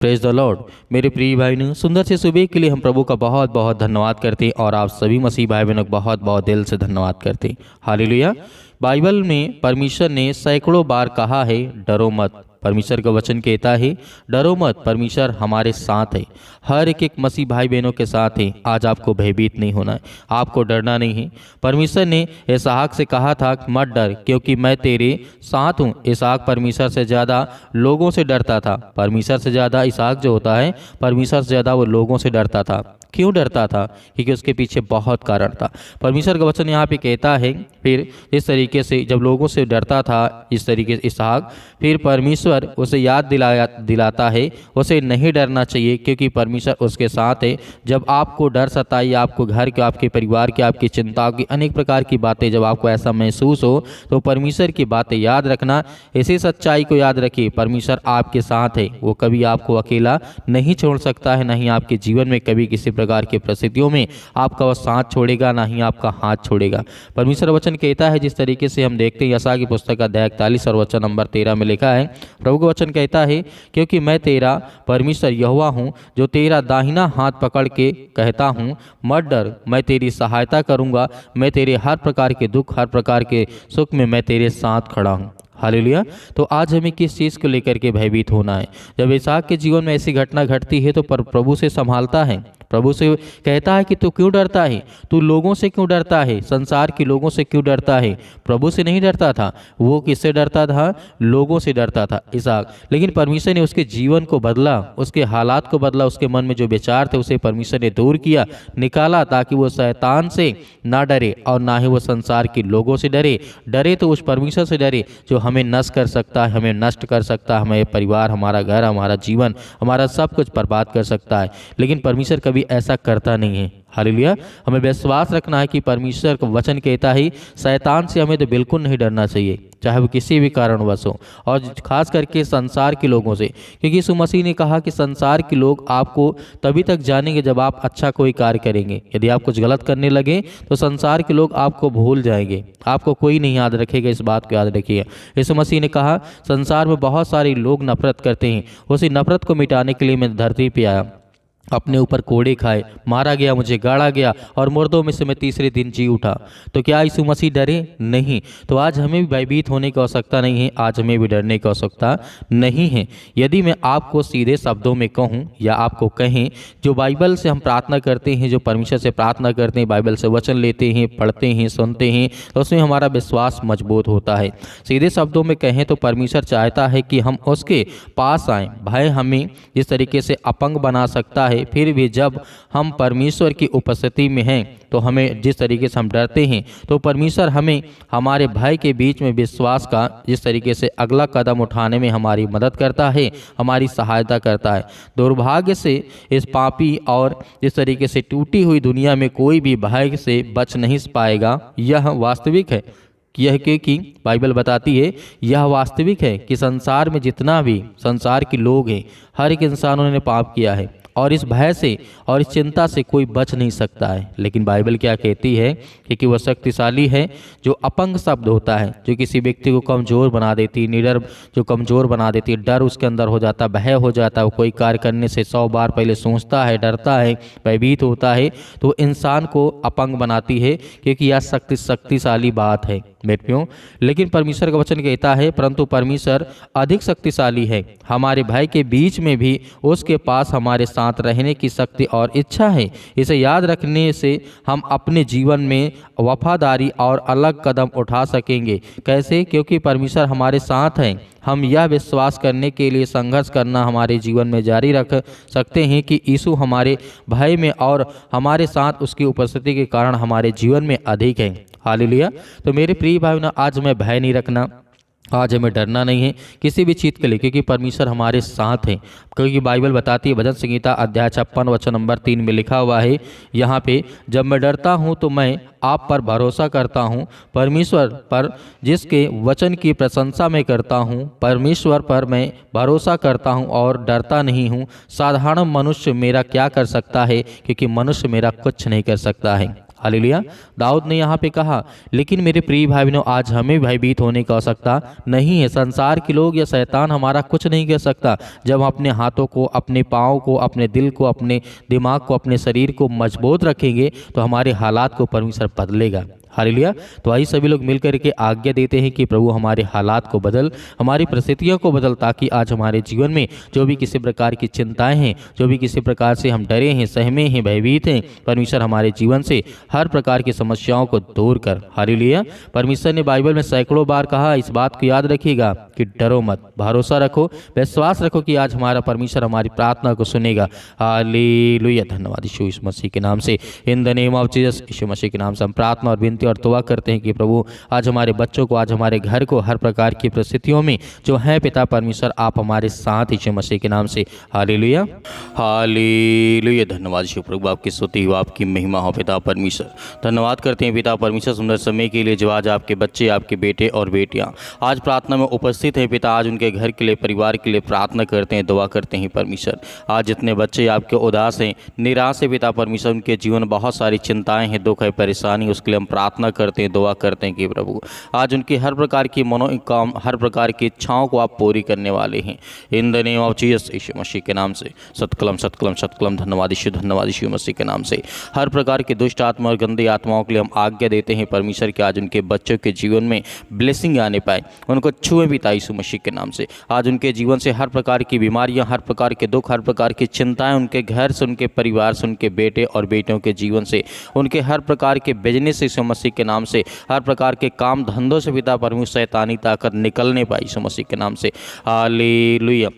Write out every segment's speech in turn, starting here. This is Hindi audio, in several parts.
Praise the Lord. मेरे प्रिय भाई बहनों, सुंदर से सुबह के लिए हम प्रभु का बहुत बहुत धन्यवाद करते हैं और आप सभी मसीह भाई बहनों का बहुत बहुत दिल से धन्यवाद करते हैं। हालेलुया। बाइबल में परमेश्वर ने सैकड़ों बार कहा है डरो मत। परमेश्वर का वचन कहता है डरो मत, परमेश्वर हमारे साथ है। हर एक मसीह भाई बहनों के साथ है। आज आपको भयभीत नहीं होना है, आपको डरना नहीं है। परमेश्वर ने इसहाक से कहा था मत डर क्योंकि मैं तेरे साथ हूँ। इसहाक परमेश्वर से ज़्यादा लोगों से डरता था। परमेश्वर से ज़्यादा इसहाक जो होता है, परमेश्वर से ज़्यादा वो लोगों से डरता था। क्यों डरता था? क्योंकि उसके पीछे बहुत कारण था। परमेश्वर का वचन यहाँ पे कहता है फिर इस तरीके से जब लोगों से डरता था इस तरीके से इसहाक, फिर परमेश्वर उसे याद दिलाता है उसे नहीं डरना चाहिए क्योंकि परमेश्वर उसके साथ है। जब आपको डर सताए, आपको घर के, आपके परिवार के, आपकी चिंताओं की अनेक प्रकार की बातें जब आपको ऐसा महसूस हो तो परमेश्वर की बातें याद रखना। इसी सच्चाई को याद रखिए, परमेश्वर आपके साथ है। वो कभी आपको अकेला नहीं छोड़ सकता है, नहीं आपके जीवन में कभी किसी प्रकार की परिस्थितियों में आपका वो साथ छोड़ेगा, ना ही आपका हाथ छोड़ेगा। परमेश्वर वचन कहता है जिस तरीके से हम देखते हैं यशायाह की पुस्तक अध्याय 41 और वचन नंबर 13 में लिखा है, प्रभु का वचन कहता है क्योंकि मैं तेरा परमेश्वर यहोवा हूँ जो तेरा दाहिना हाथ पकड़ के कहता हूँ मत डर, मैं तेरी सहायता करूँगा। मैं तेरे हर प्रकार के दुख, हर प्रकार के सुख में मैं तेरे साथ खड़ा हूँ। हालेलुया। तो आज हमें किस चीज़ को लेकर के भयभीत होना है? जब इसहाक के जीवन में ऐसी घटना घटती है तो प्रभु से संभालता है, प्रभु से कहता है कि तू क्यों डरता है, तू लोगों से क्यों डरता है, संसार के लोगों से क्यों डरता है। प्रभु से नहीं डरता था, वो किससे डरता था? लोगों से डरता था इसहाक। लेकिन परमेश्वर ने उसके जीवन को बदला, उसके हालात को बदला, उसके मन में जो विचार थे उसे परमेश्वर ने दूर किया, निकाला, ताकि वो शैतान से ना डरे और ना ही वो संसार के लोगों से डरे। डरे तो उस परमेश्वर से डरे जो हमें नष्ट कर सकता है, हमें नष्ट कर सकता है, हमारे परिवार, हमारा घर, हमारा जीवन, हमारा सब कुछ बर्बाद कर सकता है। लेकिन परमेश्वर कभी ऐसा करता नहीं है। हालेलुया। हमें विश्वास रखना है कि परमेश्वर का वचन कहता है शैतान से हमें तो बिल्कुल नहीं डरना चाहिए, चाहे वो किसी भी कारणवश हो, और खास करके संसार के लोगों से, क्योंकि यीशु मसीह ने कहा कि संसार के लोग आपको तभी तक जानेंगे जब आप अच्छा कोई कार्य करेंगे। यदि आप कुछ गलत करने लगे तो संसार के लोग आपको भूल जाएंगे, आपको कोई नहीं याद रखेगा। इस बात को याद रखिए। यीशु मसीह ने कहा संसार में बहुत सारे लोग नफरत करते हैं, उसी नफरत को मिटाने के लिए मैं धरती पर आया, अपने ऊपर कोड़े खाए, मारा गया, मुझे गाड़ा गया और मुर्दों में से मैं तीसरे दिन जी उठा। तो क्या यीशु मसीह डरे? नहीं। तो आज हमें भी भयभीत होने की आवश्यकता नहीं है, आज हमें भी डरने की आवश्यकता नहीं है। यदि मैं आपको सीधे शब्दों में कहूँ या आपको कहें, जो बाइबल से हम प्रार्थना करते हैं, जो परमेश्वर से प्रार्थना करते हैं, बाइबल से वचन लेते हैं, पढ़ते हैं, सुनते हैं, तो उसमें हमारा विश्वास मजबूत होता है। सीधे शब्दों में कहें तो परमेश्वर चाहता है कि हम उसके पास आएँ। भय हमें जिस तरीके से अपंग बना सकता है, फिर भी जब हम परमेश्वर की उपस्थिति में हैं तो हमें जिस तरीके से हम डरते हैं, तो परमेश्वर हमें हमारे भय के बीच में विश्वास का जिस तरीके से अगला कदम उठाने में हमारी मदद करता है, हमारी सहायता करता है। दुर्भाग्य से इस पापी और जिस तरीके से टूटी हुई दुनिया में कोई भी भय से बच नहीं पाएगा। यह वास्तविक है, यह क्योंकि बाइबल बताती है, यह वास्तविक है कि संसार में जितना भी संसार के लोग हैं, हर एक इंसान उन्होंने पाप किया है और इस भय से और इस चिंता से कोई बच नहीं सकता है। लेकिन बाइबल क्या कहती है कि वह शक्तिशाली है। जो अपंग शब्द होता है, जो किसी व्यक्ति को कमज़ोर बना देती, निडर जो कमज़ोर बना देती, डर उसके अंदर हो जाता, भय हो जाता है, वो कोई कार्य करने से 100 बार पहले सोचता है, डरता है, भयभीत होता है, तो इंसान को अपंग बनाती है, क्योंकि यह शक्तिशाली बात है बेटियों। लेकिन परमेश्वर का वचन कहता है परंतु परमेश्वर अधिक शक्तिशाली है, हमारे भय के बीच में भी उसके पास हमारे साथ रहने की शक्ति और इच्छा है। इसे याद रखने से हम अपने जीवन में वफादारी और अलग कदम उठा सकेंगे। कैसे? क्योंकि परमेश्वर हमारे साथ है। हम यह विश्वास करने के लिए संघर्ष करना हमारे जीवन में जारी रख सकते हैं कि यीशु हमारे भय में और हमारे साथ उसकी उपस्थिति के कारण हमारे जीवन में अधिक है। हालेलुया। तो मेरे प्रिय भाइयों, आज हमें भय नहीं रखना, आज हमें डरना नहीं है किसी भी चीज़ के लिए, क्योंकि परमेश्वर हमारे साथ है। क्योंकि बाइबल बताती है, भजन संहिता अध्याय 56 वचन नंबर 3 में लिखा हुआ है यहाँ पे, जब मैं डरता हूँ तो मैं आप पर भरोसा करता हूँ, परमेश्वर पर जिसके वचन की प्रशंसा मैं करता हूँ, परमेश्वर पर मैं भरोसा करता हूँ और डरता नहीं हूँ। साधारण मनुष्य मेरा क्या कर सकता है, क्योंकि मनुष्य मेरा कुछ नहीं कर सकता है। हालेलुया। दाऊद ने यहाँ पे कहा, लेकिन मेरे प्रिय भाई बहनों, आज हमें भयभीत होने की आवश्यकता नहीं है। संसार के लोग या शैतान हमारा कुछ नहीं कर सकता। जब हम अपने हाथों को, अपने पाँव को, अपने दिल को, अपने दिमाग को, अपने शरीर को मजबूत रखेंगे तो हमारे हालात को परमेश्वर बदलेगा। हालेलुया। तो आइए सभी लोग मिलकर के आज्ञा देते हैं कि प्रभु हमारे हालात को बदल, हमारी परिस्थितियों को बदल, ताकि आज हमारे जीवन में जो भी किसी प्रकार की चिंताएं हैं, जो भी किसी प्रकार से हम डरे हैं, सहमे हैं, भयभीत हैं, परमेश्वर हमारे जीवन से हर प्रकार की समस्याओं को दूर कर। हालेलुया। परमेश्वर ने बाइबल में सैकड़ों बार कहा, इस बात को याद रखिएगा कि डरो मत, भरोसा रखो, विश्वास रखो कि आज हमारा परमेश्वर हमारी प्रार्थना को सुनेगा। हालेलुया। धन्यवाद यीशु मसीह के नाम से, in the name of Jesus, यीशु मसीह के नाम से हम प्रार्थना और विनती और दुआ करते हैं कि प्रभु आज हमारे बच्चों को, आज हमारे घर को हर प्रकार की परिस्थितियों में जो है पिता परमेश्वर, आप हमारे साथ यीशु मसीह के नाम से। हालेलुया। हालेलुया। धन्यवाद यीशु प्रभु, आपकी स्तुति हो, आपकी महिमा हो पिता परमेश्वर। धन्यवाद करते हैं पिता परमेश्वर सुंदर समय के लिए, जो आज आपके बच्चे, आपके बेटे और बेटियां आज प्रार्थना में उपस्थित हैं पिता। आज उनके घर के लिए, परिवार के लिए प्रार्थना करते हैं, दुआ करते हैं परमेश्वर। आज जितने बच्चे आपके उदास हैं, निराश है पिता परमेश्वर, उनके जीवन में बहुत सारी चिंताएं हैं, दुख है, परेशानी, उसके लिए हम प्रार्थना करते हैं, दुआ करते हैं कि प्रभु आज उनकी हर प्रकार की मनोकाम, हर प्रकार की इच्छाओं को आप पूरी करने वाले हैं। In the name of Jesus, यीशु मसीह के नाम से। सतकलम सतकलम सतकलम। धन्यवाद यीशु मसीह के नाम से। हर प्रकार की दुष्ट आत्मा और गंदी आत्माओं के लिए हम आज्ञा देते हैं परमेश्वर कि आज उनके बच्चों के जीवन में ब्लेसिंग आने पाए, उनको छुए पिता यीशु मसीह के नाम से। आज उनके जीवन से हर प्रकार की बीमारियां, हर प्रकार के दुख, हर प्रकार की चिंताएं उनके घर से, उनके परिवार से, उनके बेटे और बेटियों के जीवन से, उनके हर प्रकार के बिजनेस यीशु मसीह के नाम से, हर प्रकार के काम धंधों से पिता परमेश्वर शैतानी ताकत निकलने पाई यीशु मसीह के नाम से। हालेलुया।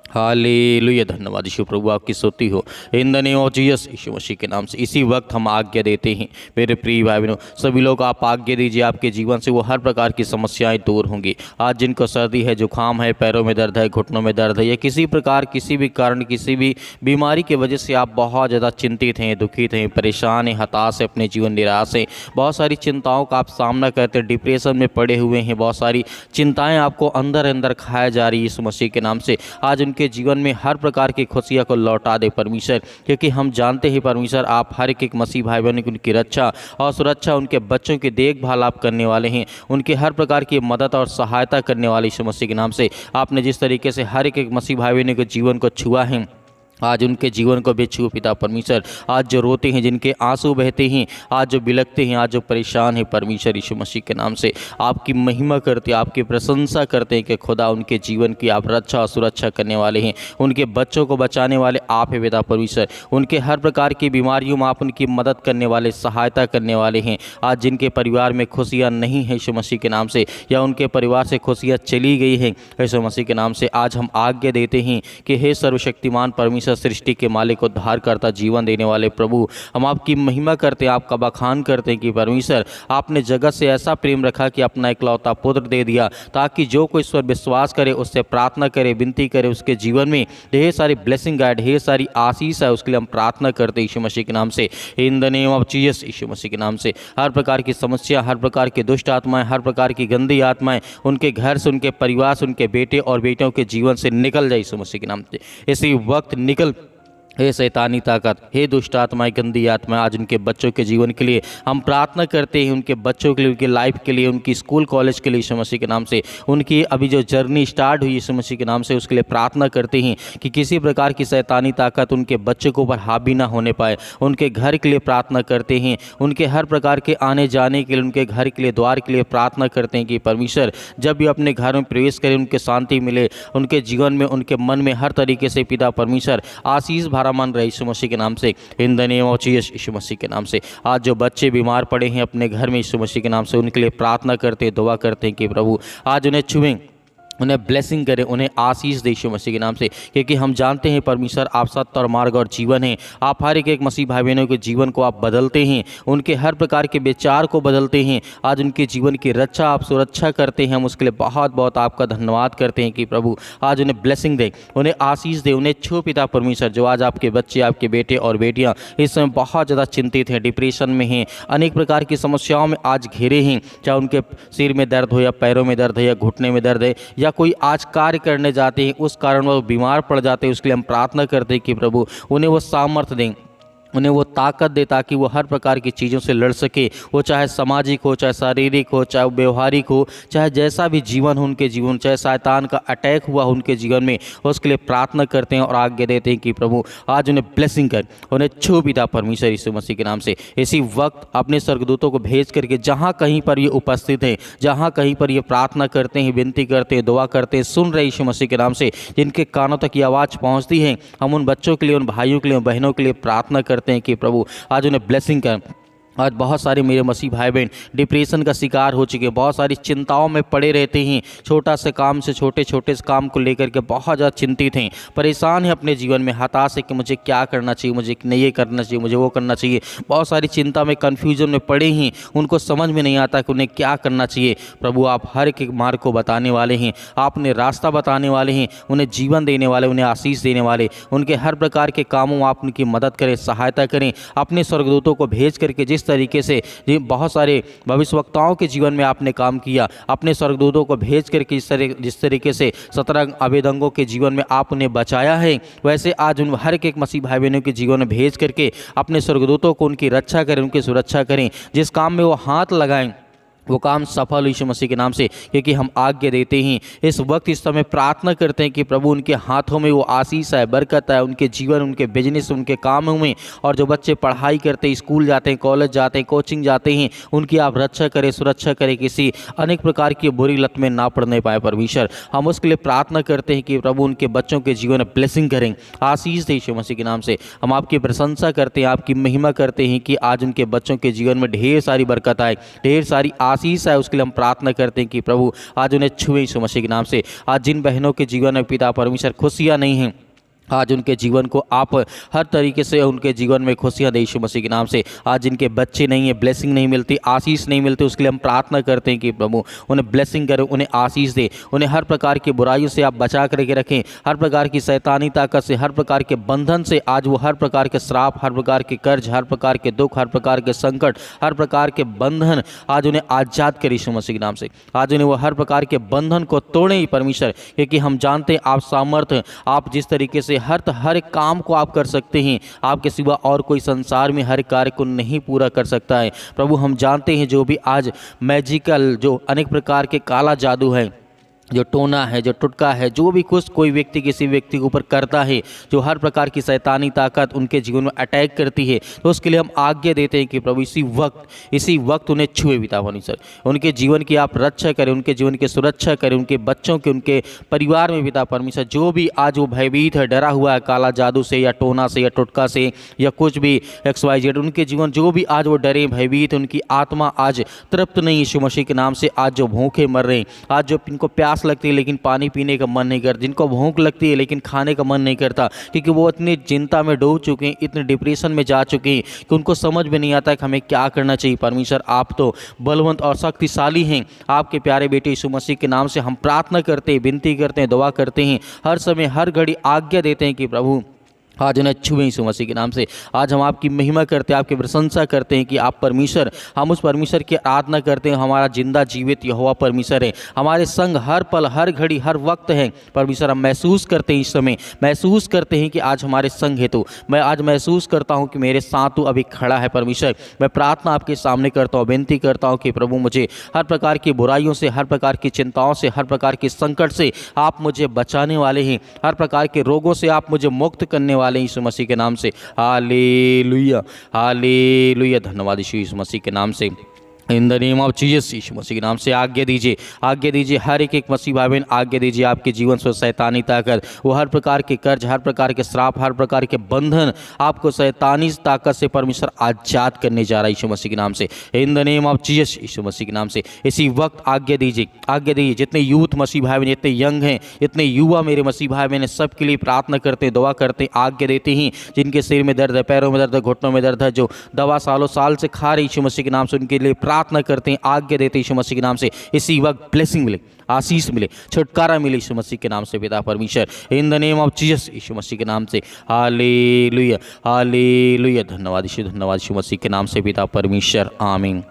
हालेलुया। धन्यवाद यीशु प्रभु, आपकी स्तुति हो in the name of Jesus, यीशु मसीह के नाम से। इसी वक्त हम आज्ञा देते हैं मेरे प्रिय भाई बहनों, सभी लोग आप आज्ञा दीजिए, आपके जीवन से वो हर प्रकार की समस्याएं दूर होंगी। आज जिनको सर्दी है, जुकाम है, पैरों में दर्द है, घुटनों में दर्द है, या किसी प्रकार, किसी भी कारण, किसी भी बीमारी की वजह से आप बहुत ज़्यादा चिंतित हैं, दुखित हैं, परेशान हैं, हताश है, अपने जीवन निराश हैं, बहुत सारी चिंताओं का आप सामना करते हैं, डिप्रेशन में पड़े हुए हैं, बहुत सारी चिंताएँ आपको अंदर अंदर खाया जा रही है यीशु मसीह के नाम से। आज उनके जीवन में हर प्रकार की खुशियां को लौटा दे परमेश्वर, क्योंकि हम जानते हैं परमेश्वर आप हर एक मसीह भाई बहनों की उनकी रक्षा और सुरक्षा, उनके बच्चों की देखभाल आप करने वाले हैं, उनके हर प्रकार की मदद और सहायता करने वाले यीशु मसीह के नाम से। आपने जिस तरीके से हर एक मसीह भाई बहनों के जीवन को छुआ है, आज उनके जीवन को भी छू पिता परमेश्वर। आज जो रोते हैं, जिनके आंसू बहते हैं, आज जो बिलखते हैं, आज जो परेशान हैं परमेश्वर यीशु मसीह के नाम से आपकी महिमा करते, आपकी प्रशंसा करते हैं कि खुदा उनके जीवन की आप रक्षा और सुरक्षा करने वाले हैं, उनके बच्चों को बचाने वाले आप हैं पिता परमेश्वर। उनके हर प्रकार की बीमारियों में आप उनकी मदद करने वाले, सहायता करने वाले हैं। आज जिनके परिवार में खुशियाँ नहीं हैं यीशु मसीह के नाम से, या उनके परिवार से खुशियाँ चली गई हैं यीशु मसीह के नाम से, आज हम आज्ञा देते हैं कि हे सर्वशक्तिमान परमेश्वर, सृष्टि के मालिक, उद्धार करता, जीवन देने वाले प्रभु, हम आपकी महिमा करते हैं, आपका बखान करते हैं कि परमेश्वर आपने जगत से ऐसा प्रेम रखा कि अपना इकलौता पुत्र दे दिया, ताकि जो कोई इस पर विश्वास करे, उससे प्रार्थना करे, विनती करे, उसके जीवन में ढेर सारी ब्लेसिंग गाइड, ढेर सारी आशीष है, उसके लिए हम प्रार्थना करते हैं यीशु मसीह के नाम से। In the name of Jesus, यीशु मसीह के नाम से हर प्रकार की समस्या, हर प्रकार की दुष्ट आत्माएं, हर प्रकार की गंदी आत्माएं उनके घर से, उनके परिवार से, उनके बेटे और बेटियों के जीवन से निकल जाए यीशु मसीह के नाम से। इसी वक्त निकल हे शैतानी ताकत, हे दुष्ट आत्माएं, गंदी आत्माएं, आज उनके बच्चों के जीवन के लिए हम प्रार्थना करते हैं, उनके बच्चों के लिए, उनकी लाइफ के लिए, उनकी स्कूल कॉलेज के लिए यीशु मसीह के नाम से, उनकी अभी जो जर्नी स्टार्ट हुई यीशु मसीह के नाम से, उसके लिए प्रार्थना करते हैं कि किसी प्रकार की शैतानी ताकत उनके बच्चों के ऊपर हावी ना होने पाए। उनके घर के लिए प्रार्थना करते हैं, उनके हर प्रकार के आने जाने के लिए, उनके घर के लिए, द्वार के लिए प्रार्थना करते हैं कि परमेश्वर जब भी अपने घर में प्रवेश करें, उनके शांति मिले, उनके जीवन में, उनके मन में हर तरीके से पिता परमेश्वर आशीष मन रहे यीशु मसीह के नाम से। In the name of Jesus, यीशु मसीह के नाम से। आज जो बच्चे बीमार पड़े हैं अपने घर में यीशु मसीह के नाम से, उनके लिए प्रार्थना करते हैं, दुआ करते हैं कि प्रभु आज उन्हें छुएं, उन्हें ब्लेसिंग करें, उन्हें आशीष दे यीशु मसीह के नाम से, क्योंकि हम जानते हैं परमेश्वर आप सत्य और मार्ग और जीवन हैं। आप हर एक मसीह भाई बहनों के जीवन को आप बदलते हैं, उनके हर प्रकार के विचार को बदलते हैं। आज उनके जीवन की रक्षा आप सुरक्षा करते हैं, हम उसके लिए बहुत बहुत आपका धन्यवाद करते हैं कि प्रभु आज उन्हें ब्लेसिंग दे, उन्हें आशीष दे, उन्हें छू पिता परमेश्वर। जो आज आपके बच्चे, आपके बेटे और बेटियाँ इस समय बहुत ज़्यादा चिंतित हैं, डिप्रेशन में हैं, अनेक प्रकार की समस्याओं में आज घिरे हैं, चाहे उनके सिर में दर्द हो, या पैरों में दर्द है, या घुटने में दर्द है, या कोई आज कार्य करने जाते हैं उस कारण वो बीमार पड़ जाते हैं, उसके लिए हम प्रार्थना करते हैं कि प्रभु उन्हें वो सामर्थ्य दें, उन्हें वो ताकत दे ताकि वो हर प्रकार की चीज़ों से लड़ सके, वो चाहे सामाजिक हो, चाहे शारीरिक हो, चाहे व्यवहारिक हो, चाहे जैसा भी जीवन हो उनके जीवन, चाहे शैतान का अटैक हुआ उनके जीवन में, उसके लिए प्रार्थना करते हैं और आज्ञा देते हैं कि प्रभु आज उन्हें ब्लेसिंग कर, उन्हें छू पिता परमेश्वर यीशु मसीह के नाम से। इसी वक्त अपने स्वर्गदूतों को भेज करके जहाँ कहीं पर ये उपस्थित हैं, जहाँ कहीं पर ये प्रार्थना करते हैं, विनती करते हैं, दुआ करते हैं, सुन रहे यीशु मसीह के नाम से, जिनके कानों तक ये आवाज़ पहुँचती है, हम उन बच्चों के लिए, उन भाइयों के लिए, उन बहनों के लिए प्रार्थना करते हैं कि प्रभु आज उन्हें ब्लेसिंग कर। आज बहुत सारे मेरे मसीह भाई बहन डिप्रेशन का शिकार हो चुके हैं, बहुत सारी चिंताओं में पड़े रहते हैं, छोटा से काम से छोटे छोटे से काम को लेकर के बहुत ज़्यादा चिंतित हैं, परेशान हैं अपने जीवन में, हताश है कि मुझे क्या करना चाहिए, मुझे नहीं ये करना चाहिए, मुझे वो करना चाहिए, बहुत सारी चिंता में कन्फ्यूजन में पड़े हैं, उनको समझ में नहीं आता कि उन्हें क्या करना चाहिए। प्रभु आप हर एक मार्ग को बताने वाले हैं, आपने रास्ता बताने वाले हैं, उन्हें जीवन देने वाले, उन्हें आशीष देने वाले, उनके हर प्रकार के कामों में आप उनकी मदद करें, सहायता करें। अपने स्वर्गदूतों को भेज करके जिस तरीके से बहुत सारे भविष्यवक्ताओं के जीवन में आपने काम किया, अपने स्वर्गदूतों को भेज करके जिस तरीके से 17 अबेदंगों के जीवन में आप उन्हें बचाया है, वैसे आज उन हर एक मसीह भाई बहनों के जीवन में भेज करके अपने स्वर्गदूतों को उनकी रक्षा करें, उनकी सुरक्षा करें, जिस काम में वो हाथ लगाएं वो काम सफल हो यीशु मसीह के नाम से, क्योंकि हम आज्ञा देते हैं इस वक्त, इस समय प्रार्थना करते हैं कि प्रभु उनके हाथों में वो आशीष है, बरकत है, उनके जीवन, उनके बिजनेस, उनके कामों में, और जो बच्चे पढ़ाई करते हैं, स्कूल जाते हैं, कॉलेज जाते हैं, कोचिंग जाते हैं, उनकी आप रक्षा करें, सुरक्षा करें, किसी अनेक प्रकार की बुरी लत में ना पड़ने पाए। परमेश्वर हम उसके लिए प्रार्थना करते हैं कि प्रभु उनके बच्चों के जीवन में ब्लेसिंग करें, आशीष दे यीशु मसीह के नाम से। हम आपकी प्रशंसा करते हैं, आपकी महिमा करते हैं कि आज उनके बच्चों के जीवन में ढेर सारी बरकत आए, ढेर सारी आशीष है, उसके लिए हम प्रार्थना करते हैं कि प्रभु आज उन्हें छुए यीशु मसीह के नाम से। आज जिन बहनों के जीवन में पिता परमेश्वर खुशियां नहीं हैं, आज उनके जीवन को आप हर तरीके से उनके जीवन में खुशियाँ दे यीशु मसीह के नाम से। आज जिनके बच्चे नहीं है, ब्लेसिंग नहीं मिलती, आशीष नहीं मिलती, उसके लिए हम प्रार्थना करते हैं कि प्रभु उन्हें ब्लेसिंग करें, उन्हें आशीष दे, उन्हें हर प्रकार की बुराइयों से आप बचा करके रखें, हर प्रकार की शैतानी ताकत से, हर प्रकार के बंधन से, आज वो हर प्रकार के श्राप, हर प्रकार के कर्ज, हर प्रकार के दुख, हर प्रकार के संकट, हर प्रकार के बंधन आज उन्हें आज़ाद करें यीशु मसीह के नाम से। आज उन्हें वो हर प्रकार के बंधन को तोड़ें परमेश्वर, क्योंकि हम जानते हैं आप सामर्थ्य, आप जिस तरीके से हर काम को आप कर सकते हैं, आपके सिवा और कोई संसार में हर कार्य को नहीं पूरा कर सकता है। प्रभु हम जानते हैं जो भी आज मैजिकल, जो अनेक प्रकार के काला जादू है, जो टोना है, जो टुटका है, जो भी कुछ कोई व्यक्ति किसी व्यक्ति के ऊपर करता है, जो हर प्रकार की शैतानी ताकत उनके जीवन में अटैक करती है, तो उसके लिए हम आज्ञा देते हैं कि प्रभु इसी वक्त उन्हें छुए पिता परमेश्वर, उनके जीवन की आप रक्षा करें, उनके जीवन की सुरक्षा करें, उनके बच्चों के, उनके परिवार में पिता परमेश्वर जो भी आज वो भयभीत है, डरा हुआ है काला जादू से या टोना से या टुटका से या कुछ भी XYZ, उनके जीवन जो भी आज वो डरे भयभीत, उनकी आत्मा आज तृप्त नहीं यीशु मसीह के नाम से। आज जो भूखे मर रहे हैं, आज जो इनको प्यास लगती है लेकिन पानी पीने का मन नहीं करता, जिनको भूख लगती है लेकिन खाने का मन नहीं करता, क्योंकि वो इतनी चिंता में डूब चुके हैं, इतने डिप्रेशन में जा चुके हैं कि उनको समझ में नहीं आता कि हमें क्या करना चाहिए। परमेश्वर आप तो बलवंत और शक्तिशाली हैं, आपके प्यारे बेटे यीशु मसीह के नाम से हम प्रार्थना करते हैं, विनती करते हैं, दुआ करते हैं, हर समय हर घड़ी आज्ञा देते हैं कि प्रभु आज उन्हें छुए यीशु मसीह के नाम से। आज हम आपकी महिमा करते हैं, आपकी प्रशंसा करते हैं कि आप परमेश्वर, हम उस परमेश्वर की आराधना करते हैं, हमारा जिंदा जीवित यहोवा परमेश्वर है, हमारे संग हर पल, हर घड़ी, हर वक्त है। परमेश्वर हम महसूस करते हैं, इस समय महसूस करते हैं कि आज हमारे संग है। तो मैं आज महसूस करता हूँ कि मेरे साथ तो अभी खड़ा है। परमेश्वर मैं प्रार्थना आपके सामने करता हूँ, विनती करता हूँ कि प्रभु मुझे हर प्रकार की बुराइयों से, हर प्रकार की चिंताओं से, हर प्रकार के संकट से आप मुझे बचाने वाले हैं, हर प्रकार के रोगों से आप मुझे मुक्त करने वाले यीशु मसीह के नाम से। हालेलुया, हालेलुया, धन्यवाद यीशु मसीह के नाम से। In the name of Jesus यीशु मसीह के नाम से आज्ञा दीजिए, आज्ञा दीजिए, हर एक मसीह भाई बहन आज्ञा दीजिए, आपके जीवन से शैतानी ताकत, वो हर प्रकार के कर्ज, हर प्रकार के श्राप, हर प्रकार के बंधन आपको शैतानी ताकत से परमेश्वर आजाद करने जा रहा है यीशु मसीह के नाम से। In the name of Jesus यीशु मसीह के नाम से इसी वक्त आज्ञा दीजिए, आज्ञा दीजिए। जितने यूथ मसीह भाई बहन, जितने यंग हैं, इतने युवा मेरे मसीह भाई बहन, सबके लिए प्रार्थना करते हैं, दुआ करते हैं, आज्ञा देते हैं। जिनके सिर में दर्द है, पैरों में दर्द है, घुटनों में दर्द है, जो दवा सालों साल से खा रहे यीशु मसीह के नाम से, उनके लिए प्रार्थना करते हैं, आज्ञा देते हैं यीशु मसीह के नाम से। इसी वक्त ब्लेसिंग मिले, आशीष मिले, छुटकारा मिले यीशु मसीह के नाम से पिता परमेश्वर। In the name of Jesus यीशु मसीह के नाम से। हालेलुया, हालेलुया, धन्यवाद यीशु, धन्यवाद यीशु मसीह के नाम से पिता परमेश्वर, आमीन।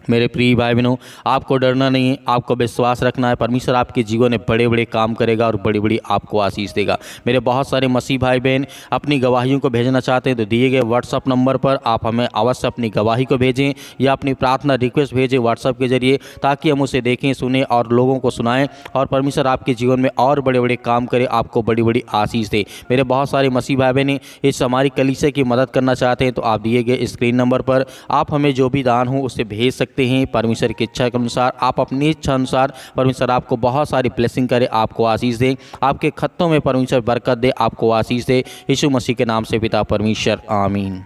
मेरे प्रिय भाई बहनों, आपको डरना नहीं है, आपको विश्वास रखना है। परमेश्वर आपके जीवन में बड़े बड़े काम करेगा और बड़ी बड़ी आपको आशीष देगा। मेरे बहुत सारे मसीह भाई बहन अपनी गवाहियों को भेजना चाहते हैं तो दिए गए व्हाट्सअप नंबर पर आप हमें अवश्य अपनी गवाही को भेजें या अपनी प्रार्थना रिक्वेस्ट भेजें व्हाट्सअप के जरिए, ताकि हम उसे देखें, सुने और लोगों को सुनाएं और परमेश्वर आपके जीवन में और बड़े बड़े काम करे, आपको बड़ी बड़ी आशीष दे। मेरे बहुत सारे मसीह भाई बहन इस हमारी कलीसिया की मदद करना चाहते हैं तो आप दिए गए स्क्रीन नंबर पर आप हमें जो भी दान हो उसे भेज सकते हैं। परमेश्वर की इच्छा के अनुसार आप अपनी इच्छा अनुसार परमेश्वर आपको बहुत सारी ब्लेसिंग करे, आपको आशीष दे, आपके खत्तों में परमेश्वर बरकत दे, आपको आशीष दे। यीशु मसीह के नाम से पिता परमेश्वर, आमीन।